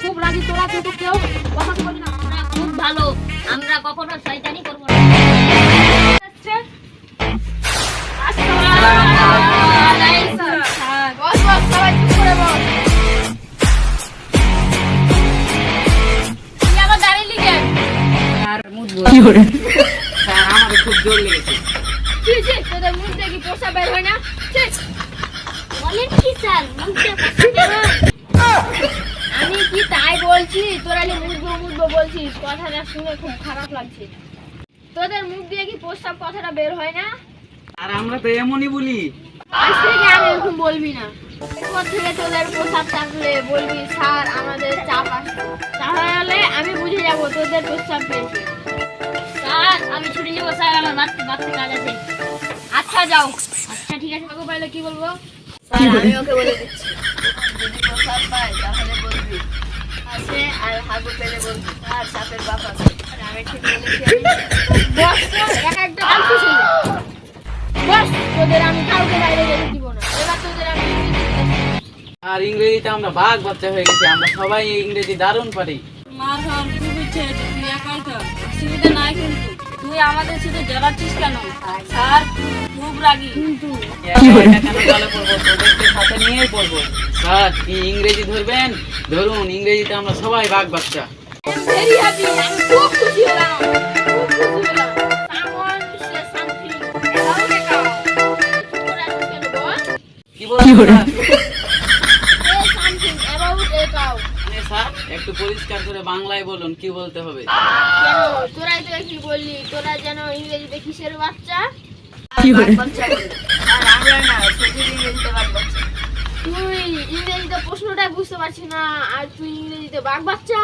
খুব রাগি, তোরা কিন্তু কেউ কথা বলি না। আমরা খুব ভালো, আমরা কখনো শয়তানি করব না। বস বস, সবাই চুপ করে বস। তুই আবার দাঁড়িয়ে কেন? আর মুদবো কি করে স্যার আমাদের খুব জোর লেগেছে। ছি ছি, তোদের মুখ দিয়ে কি পোষা বের হয় না? ছি। বলেন কি স্যার, মুখে কথা বের হয়? আমি কি তাই বলছি, তোরা যে মুখবো মুখবো বলছিস, কথাটা শুনে খুব খারাপ লাগছে। তোদের মুখ দিয়ে কি প্রস্তাব কথাটা বের হয় না? আর আমরা তো এমনই বলি। আজ থেকে আর এরকম বলবি না। এরপর থেকে তোদের প্রস্তাব থাকলে বলবি স্যার আমাদের চাপ আসছে, তাহলে আমি বুঝে যাব তোদের প্রস্তাব পেয়েছে। স্যার আমি ছুটি নেব স্যার, আমার বাড়তি কাজ আছে। আচ্ছা যাও। আচ্ছা ঠিক আছে। কাকু পাইলে কি বলবো? কি বলে? আমি ওকে বলে দিচ্ছি, যদি প্রস্তাব পাই তাহলে বলবি আছে, আর হাগু পেলে বলবি আর সাপের বাপ আছে। আর আমি ঠিক বলেছি। বস তো এক একটা আলতু ছিল। বস, তোদের আমি কাউকে বাইরে যেতে দিব না। এবার তোদের আমি আর ইংরেজিতে আমরা বাঘ বাচ্চা হয়ে গেছি, আমরা সবাই ইংরেজি দারুণ পারি। মার খাওয়ার খুব ইচ্ছে হয়েছে, তুই একাই থাক, অসুবিধা নাই কিন্তু। তুই আমাদের সাথে জ্বালাচ্ছিস কেন? স্যার খুব রাগী। কিন্তু একা কেন জলে পড়বো, তোদেরকে সাথে নিয়েই পড়বো। স্যার কি ইংরেজি ধরবেন? ধরুন, ইংরেজিতে আমরা সবাই বাঘ বাচ্চা। ভেরি হ্যাপি, আমি খুব খুশি হলাম, খুব খুশি হলাম। সামন say something about a cow. তোরা কেন বল? কি বলছেন sir? Say something about a cow. মানে স্যার একটু পরিষ্কার করে বাংলায় বলুন, কি বলতে হবে? কেন তোরাই তো কি বললি, তোরা যেন ইংরেজিতে কিসের বাচ্চা? কি করে? বাচ্চা বলে। আর আমরা না সত্যি ইংরেজিতে বাঘ বাচ্চা। তুই ইংরেজিতে প্রশ্নটা বুঝতে পারছিস না, আর তুই ইংরেজিতে বাঘ বাচ্চা?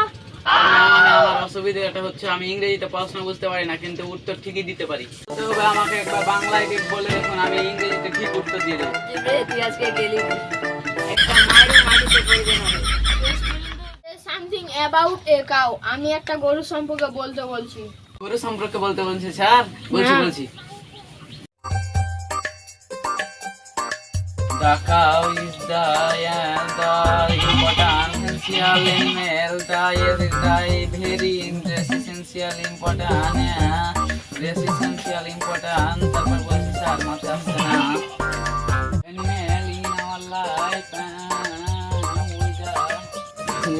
না, মানে আমার অসুবিধাটা হচ্ছে আমি ইংরেজিতে প্রশ্ন বুঝতে পারি না, কিন্তু উত্তর ঠিকই দিতে পারি। বলতে হবে আমাকে একবার বাংলায় ঠিক বলে দেখুন, আমি ইংরেজিতে ঠিক উত্তর দিয়ে দেবো। তুই আজকে গেলি একটা মায়ের মাটিতে পড়বে না। সামথিং অ্যাবাউট এ কাউ, আমি একটা গরু সম্পর্কে বলতে বলছি। গরু সম্পর্কে বলতে বলছি স্যার? বলছি হ্যাঁ। বলছি। The cow is the important essential animal. The very essential important. This essential important. তারপর বলছি স্যার মাথা আসছে না। Animal in our life.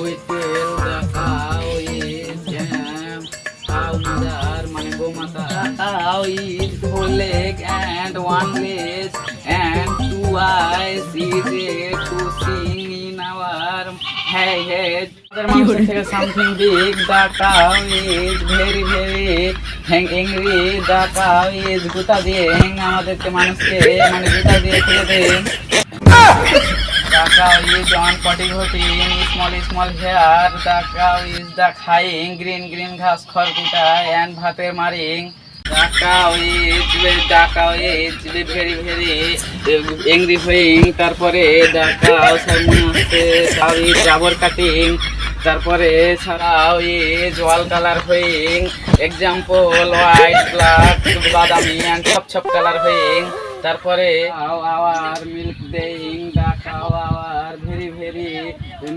We tell the cow is cow mother মানে গো মাতা। Cow is whole leg and one leg and two eyes is to sing in our head. Other থেকে something big. The cow is very angry. The cow is গুতা দিয়ে আমাদেরকে মানুষকে মানে গুতা দিয়ে ফেলে দেন। The cow is on potty small hair. The cow is the Khaing green ঘাস খড়কুটা and ভাতের মারিং. The cow is very angry হইং। তারপরে the cow সামনে আসছে cow is জাবর কাটিং। তারপরে ছাড়াও is ওয়াল কালার হইং। এক্সাম্পল হোয়াইট ব্ল্যাক বাদামি and ছপ কালার হইং। তারপরে আওয়ার মিল্ক দেইং। দা কাউ আওয়ার ভেরি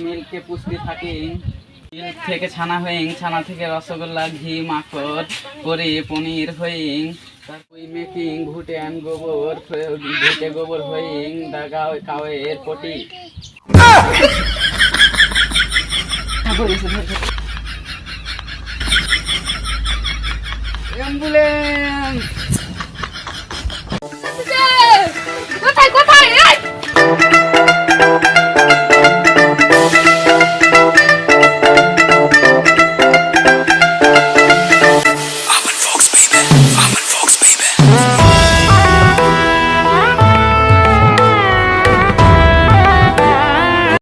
মিল্কে পুষ্টি থাকিং। মিল্ক থেকে ছানা হইং, ছানা থেকে রসগোল্লা ঘি মাখন করে পনির হইং। তারপর মেকিং ঘুটে আন গোবর ঘুটে গোবর হইং। দা কাউয়ের পটি। অ্যাম্বুলেন্স কোথায়